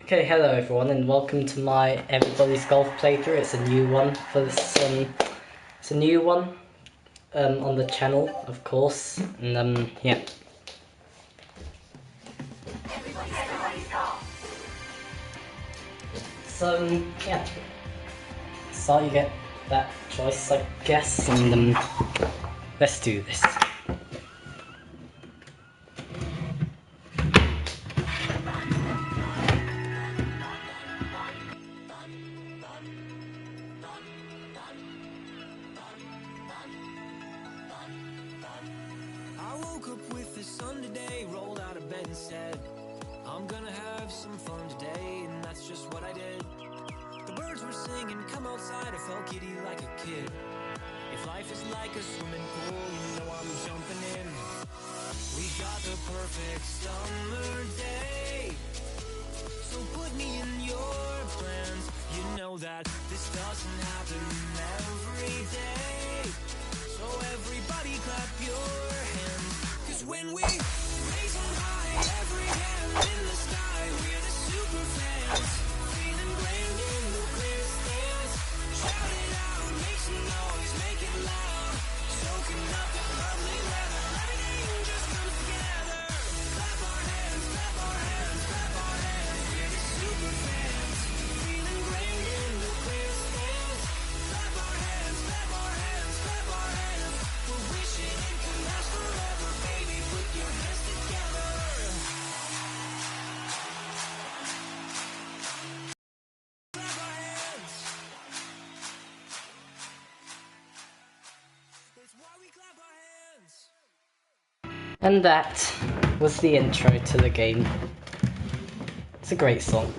Okay, hello everyone, and welcome to my Everybody's Golf playthrough. It's a new one for this. It's a new one on the channel, of course, and yeah. So yeah, so you get that choice, I guess, and let's do this. I woke up with the sun today, rolled out of bed and said, I'm gonna have some fun today, and that's just what I did. The birds were singing, come outside, I felt giddy like a kid. If life is like a swimming pool, you know I'm jumping in. We got the perfect summer day, so put me in your plans. You know that this doesn't happen every day. So everybody clap your hands, 'cause when we raise them high, every hand in the sky, we're the super fans, feeling grand in the clear stands. Shout it out, make some noise, make it loud, soaking up the lovely weather, everything just comes together. Clap our hands, clap our hands, clap our hands, we're the super fans, feeling grand in the clear stands. Clap our hands, clap our hands, clap our hands, we're wishing it could last forever, baby, put your hands together. Clap our hands. It's why we clap our hands. And that was the intro to the game. It's a great song.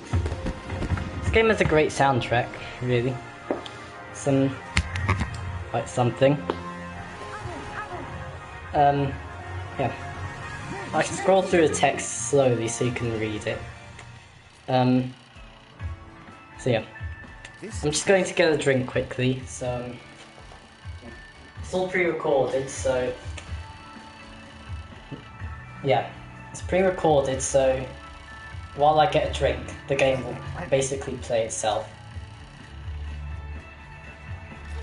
This game has a great soundtrack, really. Quite something. Yeah. I can scroll through the text slowly so you can read it. So yeah. I'm just going to get a drink quickly, so it's all pre-recorded, so yeah, it's pre-recorded, so while I get a drink, the game will basically play itself.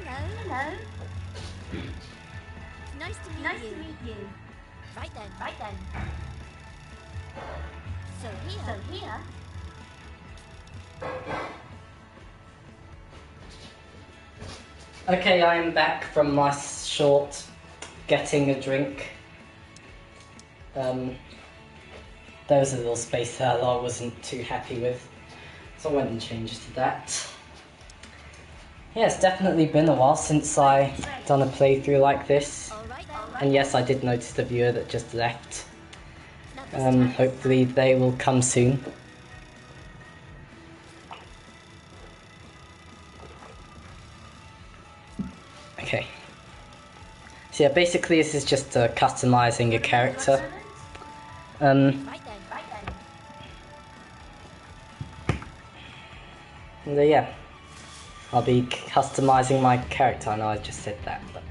Hello. Nice to meet you. Right then. So here. Okay, I am back from my short getting a drink. There was a little space there that I wasn't too happy with, so I went and changed to that. Yeah, it's definitely been a while since I done a playthrough like this, and yes, I did notice the viewer that just left. Hopefully they will come soon. Okay. So yeah, basically this is just customizing a character. Yeah, I'll be customizing my character. I know I just said that, but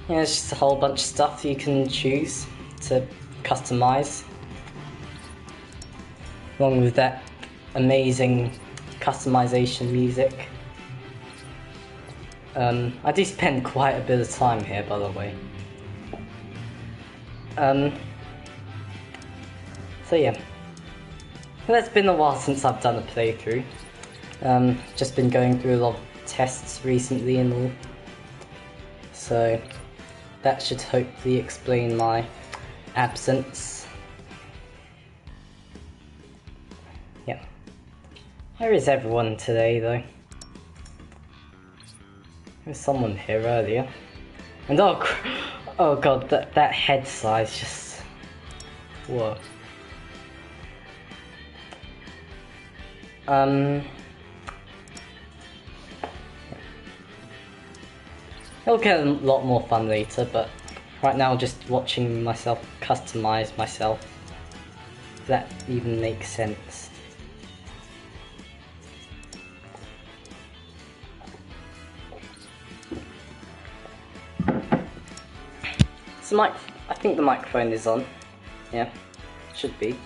yeah, it's just a whole bunch of stuff you can choose to customize, along with that amazing customization music. I do spend quite a bit of time here, by the way. So yeah, well, it's been a while since I've done a playthrough. Just been going through a lot of tests recently and all, so that should hopefully explain my absence. Yeah, where is everyone today though? There was someone here earlier, and oh god, that head size just, whoa. It'll get a lot more fun later, but right now just watching myself customize myself, if that even makes sense. Is the mic? I think the microphone is on. Yeah, should be.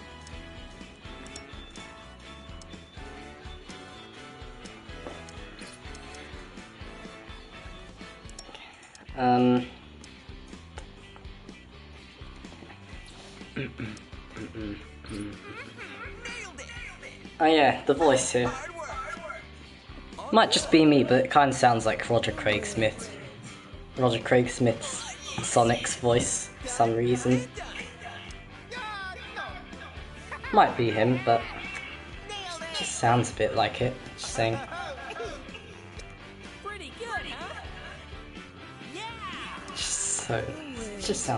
Oh yeah, the voice here. Might just be me, but it kind of sounds like Roger Craig Smith's Sonic's voice for some reason. Might be him, but it just sounds a bit like it. Just saying. Pretty good, huh? Yeah. Just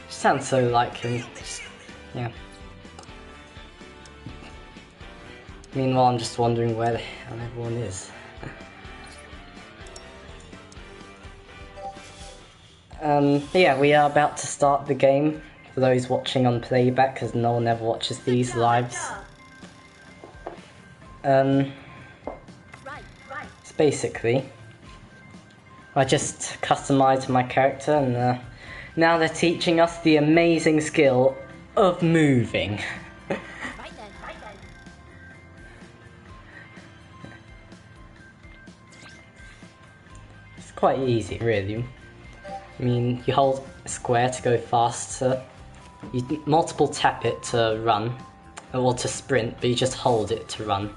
sounds so like him. Yeah. Meanwhile, I'm just wondering where the hell everyone is. Yeah, we are about to start the game. For those watching on playback, because no one ever watches these lives. So basically, I just customized my character, and now they're teaching us the amazing skill of moving. It's quite easy, really. I mean, you hold square to go faster, you multiple tap it to run, or to sprint, but you just hold it to run.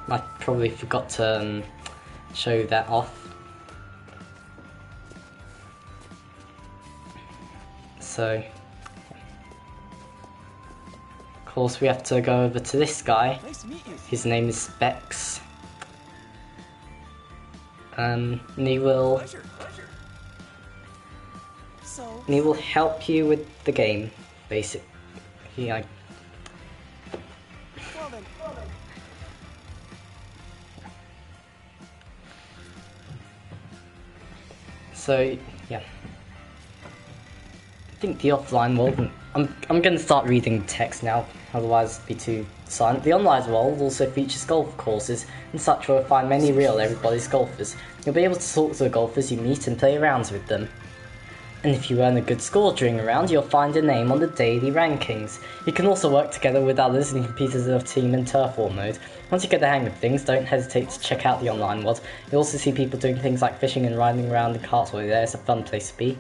I probably forgot to show that off. So, of course we have to go over to this guy. Nice to meet you. His name is Specs. And he will... Pleasure. So, And he will help you with the game, basically. well then. So yeah, I think the offline world. I'm going to start reading text now, otherwise it'd be too silent. The online world also features golf courses, and such where you'll find many real everybody's golfers. You'll be able to talk to the golfers you meet and play rounds with them. And if you earn a good score during a round, you'll find a name on the daily rankings. You can also work together with others and compete as a team in turf war mode. Once you get the hang of things, don't hesitate to check out the online world. You'll also see people doing things like fishing and riding around in carts while you're there. It's a fun place to be.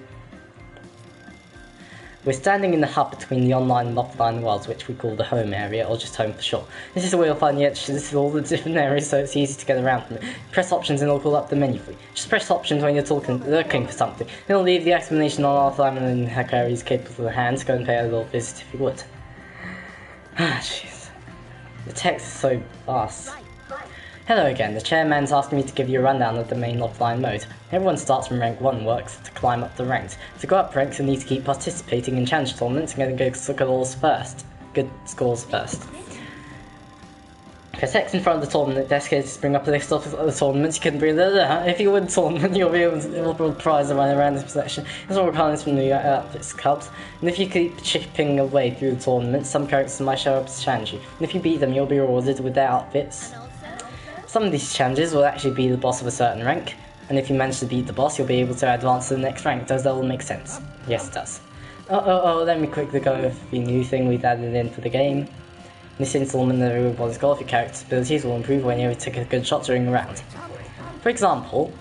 We're standing in the hub between the online and offline worlds, which we call the home area, or just home for short. This is where you'll find the entrances to all the different areas, so it's easy to get around from it. Press options and it'll pull up the menu for you. Just press options when you're looking for something. It'll leave the explanation on offline and hack areas capable of the hands. Go and pay a little visit if you would. Ah, jeez. The text is so fast. Hello again, the chairman's asking me to give you a rundown of the main offline mode. Everyone starts from rank 1 works to climb up the ranks. To go up ranks, you need to keep participating in challenge tournaments and get good scores first. Press X in front of the tournament desk here to bring up a list of the tournaments you can bring. If you win a tournament, you'll be able to prize around a random selection. There's all requirements from the outfits clubs. And if you keep chipping away through the tournament, some characters might show up to challenge you. And if you beat them, you'll be rewarded with their outfits. Some of these challenges will actually be the boss of a certain rank, and if you manage to beat the boss, you'll be able to advance to the next rank. Does that all make sense? Yes, it does. Let me quickly go over the new thing we've added in for the game. In this installment of everybody's golf, your character's abilities will improve when you take a good shot during a round. For example,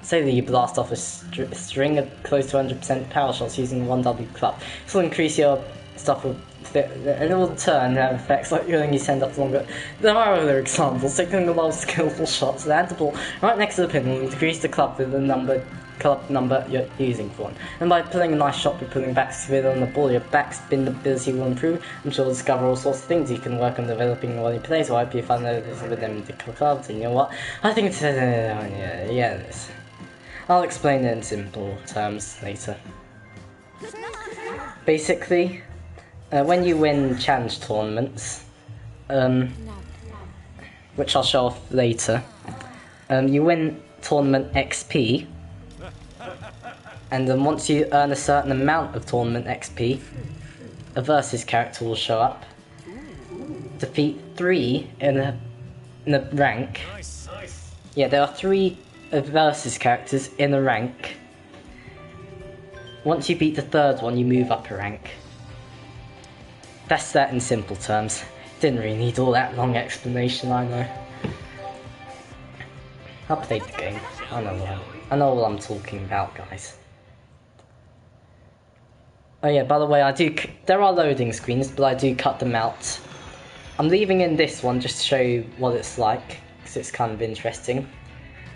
say that you blast off a string of close to 100% power shots using 1W club. This will increase your stuff with and it will turn and have effects like when you send up longer. There are other examples. Taking a lot of skillful shots, land the ball right next to the pin will decrease the club with the club number you're using for one. And by pulling a nice shot, by pulling back spin on the ball, your backspin ability will improve. I'm sure you'll discover all sorts of things you can work on developing while you play, so I hope you find those with them in the clubs, and you know what? I think it's this. I'll explain it in simple terms later. Basically, when you win challenge tournaments, which I'll show off later, you win tournament XP, and then once you earn a certain amount of tournament XP, a versus character will show up. Defeat 3 in a rank. Yeah, there are 3 versus characters in a rank. once you beat the third one, you move up a rank. That's that in simple terms. Didn't really need all that long explanation, I know. I played the game. I know what I'm talking about, guys. Oh yeah, by the way, there are loading screens, but I do cut them out. I'm leaving in this one just to show you what it's like, because it's kind of interesting.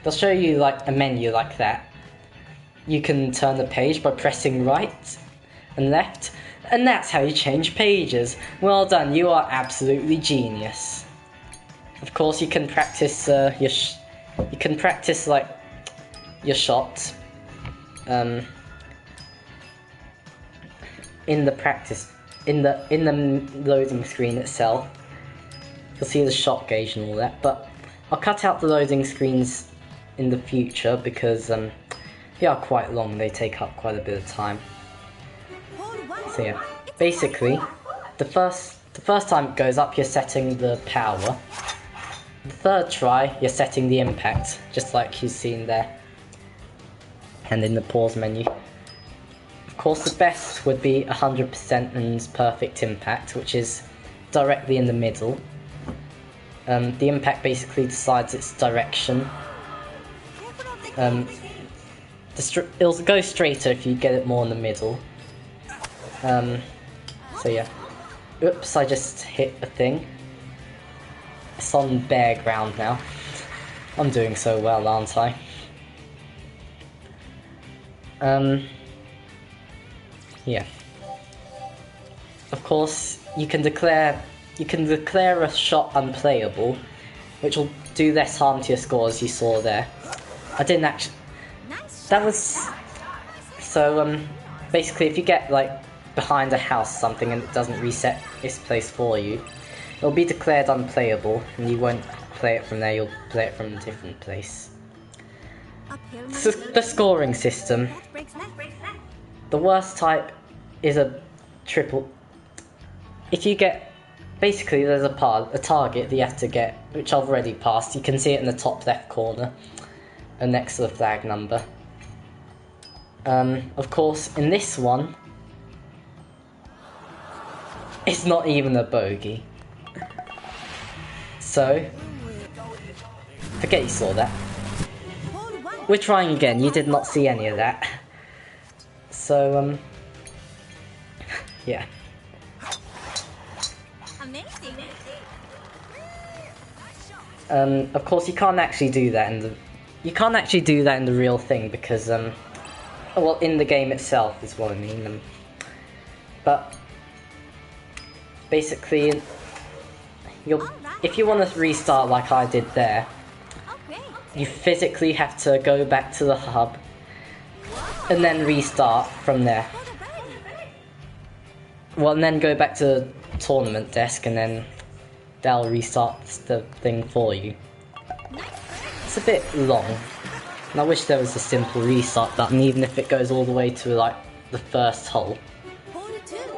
They'll show you like a menu like that. You can turn the page by pressing right and left, and that's how you change pages. Well done, you are absolutely genius. Of course, you can practice like your shot in the loading screen itself. You'll see the shot gauge and all that, but I'll cut out the loading screens in the future because they are quite long. They take up quite a bit of time. So yeah, basically, the first time it goes up, you're setting the power. The third try, you're setting the impact, just like you've seen there, and in the pause menu. Of course, the best would be 100% and perfect impact, which is directly in the middle. The impact basically decides its direction. It'll go straighter if you get it more in the middle. So yeah. Oops, I just hit a thing. It's on bare ground now. I'm doing so well, aren't I? Yeah. Of course, you can declare a shot unplayable, which will do less harm to your score, as you saw there. I didn't actually. That was so. Basically, if you get like behind a house or something and it doesn't reset its place for you, it'll be declared unplayable, and you won't play it from there. You'll play it from a different place. So the scoring system. The worst type is a triple. If you get, basically there's a target that you have to get, which I've already passed. You can see it in the top left corner, and next to the flag number. Of course, in this one, it's not even a bogey. So, forget you saw that. We're trying again. You did not see any of that. So, yeah. Of course, you can't actually do that in the real thing because well, in the game itself is what I mean. But basically, if you want to restart like I did there, you physically have to go back to the hub and then restart from there. Well, and then go back to the tournament desk, and then that'll restart the thing for you. It's a bit long, and I wish there was a simple restart button, even if it goes all the way to like the first hole.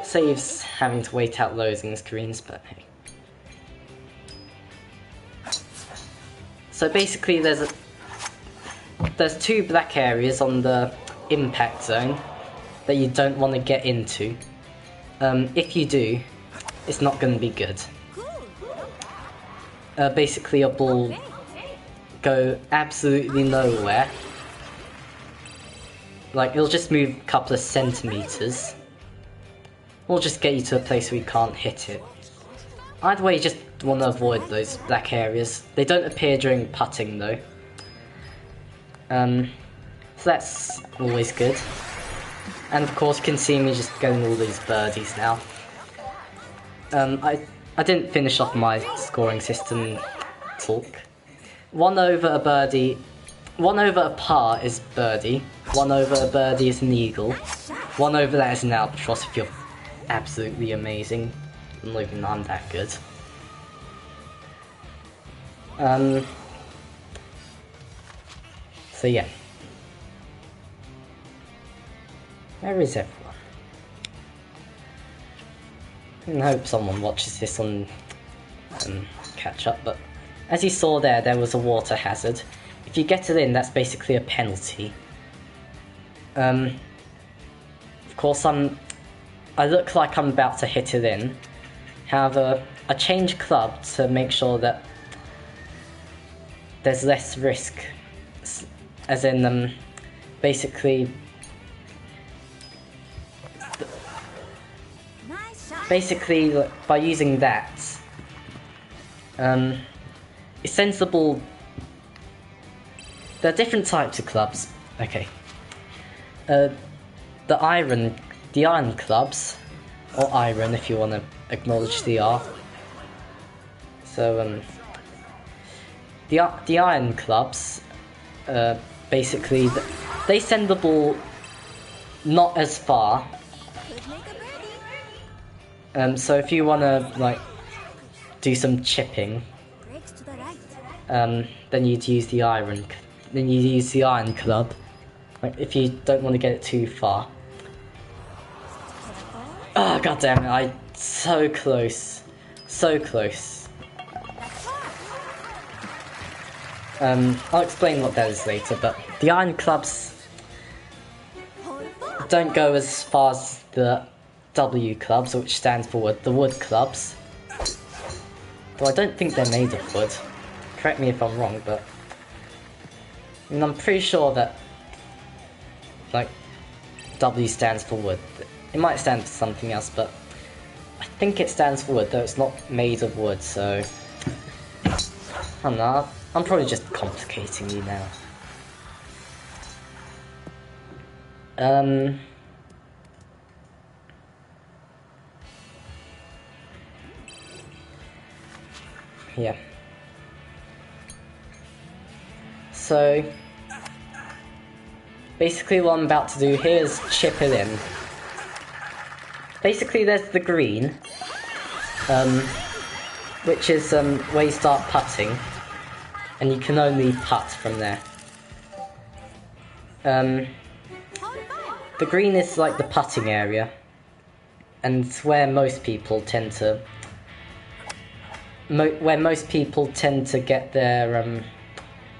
Saves having to wait out loading screens, but hey. So basically, there's two black areas on the impact zone that you don't want to get into. If you do, it's not going to be good. Basically, your ball go absolutely nowhere. Like, it'll just move a couple of centimeters. Or just get you to a place where you can't hit it. Either way, you just want to avoid those black areas. They don't appear during putting, though. So that's always good. And of course, you can see me just getting all these birdies now. I didn't finish off my scoring system talk. 1 over a birdie, 1 over a par is birdie, 1 over a birdie is an eagle, 1 over that is an albatross if you're absolutely amazing. Not even I'm that good. So yeah. Where is everyone? I hope someone watches this on catch up, but as you saw there was a water hazard. If you get it in, that's basically a penalty. course, I look like I'm about to hit it in. However, I change club to make sure that there's less risk, as in, basically, by using that, it sends the ball. There are different types of clubs. Okay, the iron clubs, or iron if you want to acknowledge the R. So the iron clubs, basically, they send the ball not as far. So if you want to like do some chipping, then you'd use the iron. Then you use the iron club. Like if you don't want to get it too far. Oh god damn it! So close, so close. I'll explain what that is later, but the iron clubs don't go as far as the W clubs, which stands for wood, the wood clubs. Though I don't think they're made of wood. Correct me if I'm wrong, but I'm pretty sure that like W stands for wood. It might stand for something else, but I think it stands for wood, though it's not made of wood, so I don't know, I'm probably just complicating you now. Yeah. So basically what I'm about to do here is chip it in. Basically there's the green, which is where you start putting, and you can only putt from there. The green is like the putting area, and it's where most people tend to get their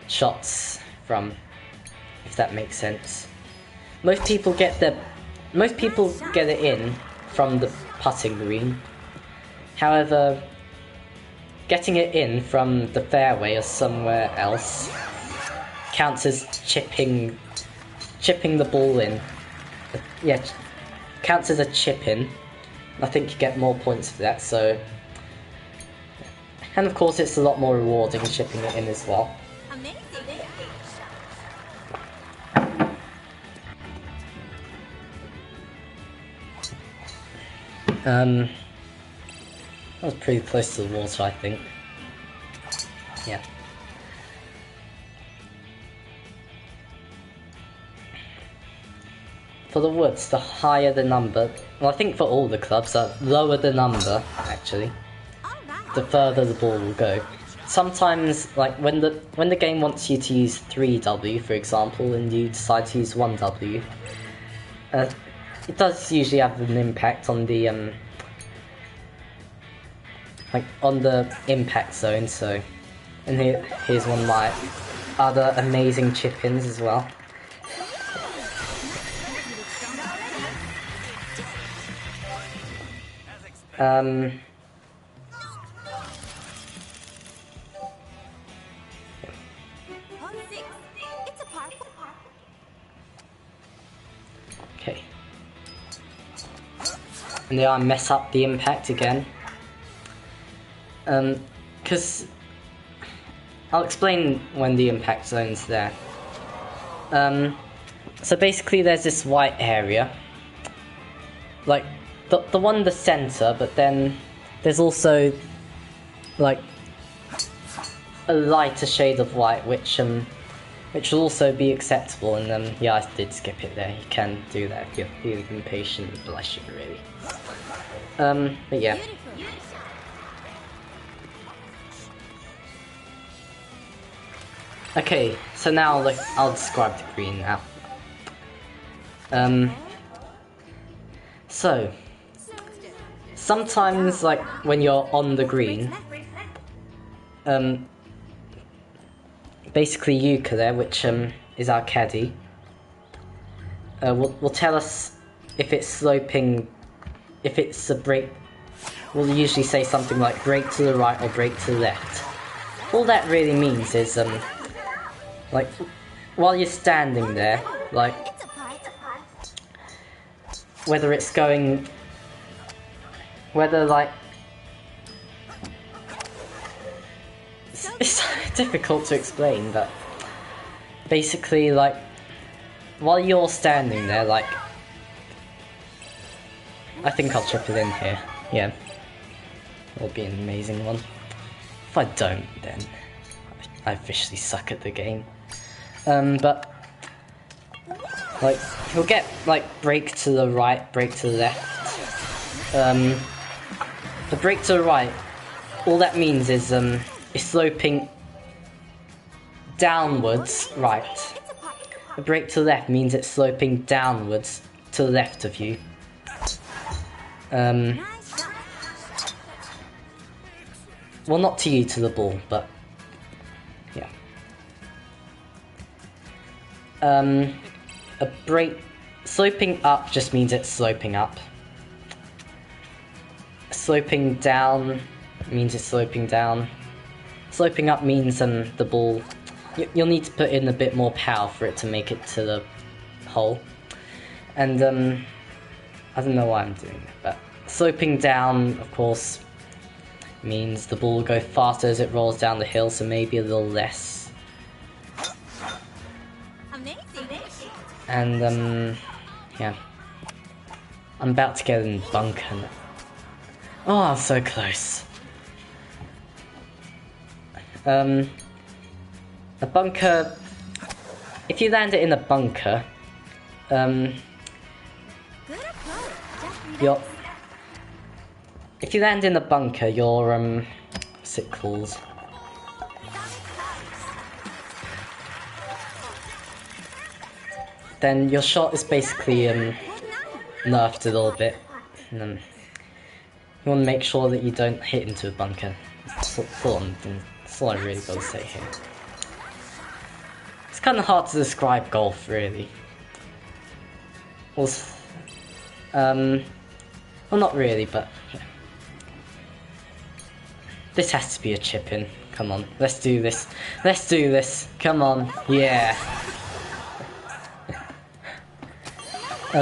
shots from, if that makes sense. Most people get it in from the putting green. However, getting it in from the fairway or somewhere else counts as chipping the ball in. Yeah, counts as a chip in. I think you get more points for that, so... And of course it's a lot more rewarding chipping it in as well. That was pretty close to the water, I think. Yeah. For the woods, the higher the number, well I think for all the clubs, the lower the number, actually, the further the ball will go. Sometimes, like when the game wants you to use 3W, for example, and you decide to use 1W, it does usually have an impact on the on the impact zone. So, and here's one of my other amazing chip-ins as well. Okay. And there I mess up the impact again. Because I'll explain when the impact zone's there. So basically there's this white area, like the one in the center, but then there's also like a lighter shade of white, which will also be acceptable. And yeah, I did skip it there. You can do that if you're feeling impatient, but I shouldn't really. But yeah. Okay, so now I'll describe the green now. So sometimes, like when you're on the green, basically Yuka there, which is our caddy, will tell us if it's sloping, if it's a break, we'll usually say something like break to the right or break to the left. All that really means is, like, while you're standing there, like, whether it's going, whether, like, it's difficult to explain, but basically, like, while you're standing there, like, I think I'll chip it in here, yeah, it'll be an amazing one. If I don't, then I officially suck at the game. But, like, he'll get, like, break to the right, break to the left. The break to the right, all that means is, it's sloping downwards, right. The break to the left means it's sloping downwards to the left of you. Well, not to you, to the ball, but yeah. A break, sloping up just means it's sloping up. Sloping down means it's sloping down. Sloping up means the ball, you'll need to put in a bit more power for it to make it to the hole. And I don't know why I'm doing it, but sloping down, of course, means the ball will go faster as it rolls down the hill, so maybe a little less. And yeah, I'm about to get in the bunker now. Oh, I'm so close. A bunker, if you land it in a bunker, if you land in a bunker, your, what's it called? Then your shot is basically, nerfed a little bit. And, you want to make sure that you don't hit into a bunker. That's all I really got to say here. It's kind of hard to describe golf, really. Also, well, not really, but yeah. This has to be a chip-in. Come on, let's do this. Let's do this. Come on, yeah.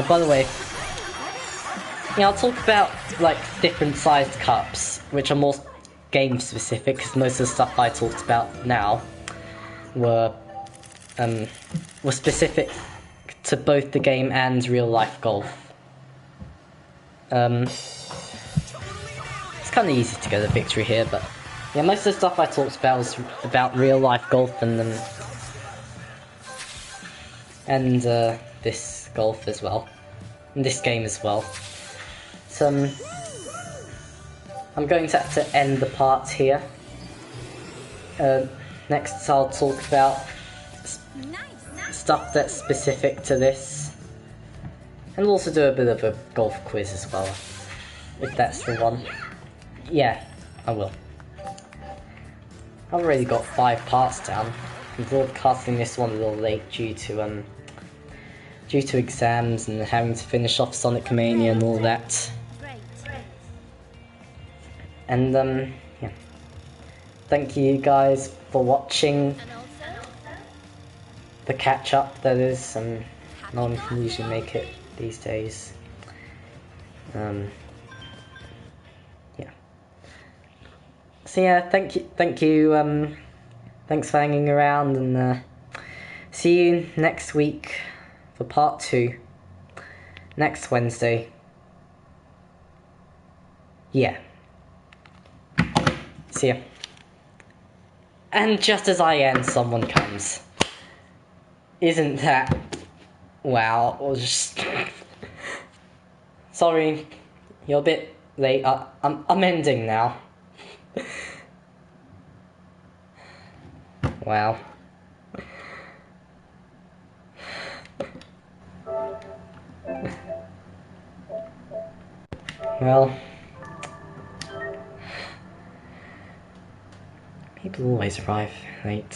By the way, yeah, I'll talk about like different sized cups, which are more game specific, because most of the stuff I talked about now were specific to both the game and real life golf. It's kind of easy to get a victory here, but yeah, most of the stuff I talked about was about real life golf and this golf as well, and this game as well. So I'm going to have to end the part here. Next I'll talk about stuff that's specific to this, and we'll also do a bit of a golf quiz as well, if that's the one. Yeah, I will. I've already got 5 parts down. I'm broadcasting this one a little late due to exams and having to finish off Sonic Mania and all that. And yeah. Thank you guys for watching the catch up, that is. No one can usually make it these days. Yeah. So yeah, thank you, thanks for hanging around, and see you next week for part 2. Next Wednesday. Yeah. See ya. And just as I end, someone comes. Isn't that... wow, or just... Sorry, you're a bit late. I'm ending now. Wow. Well, people always arrive late.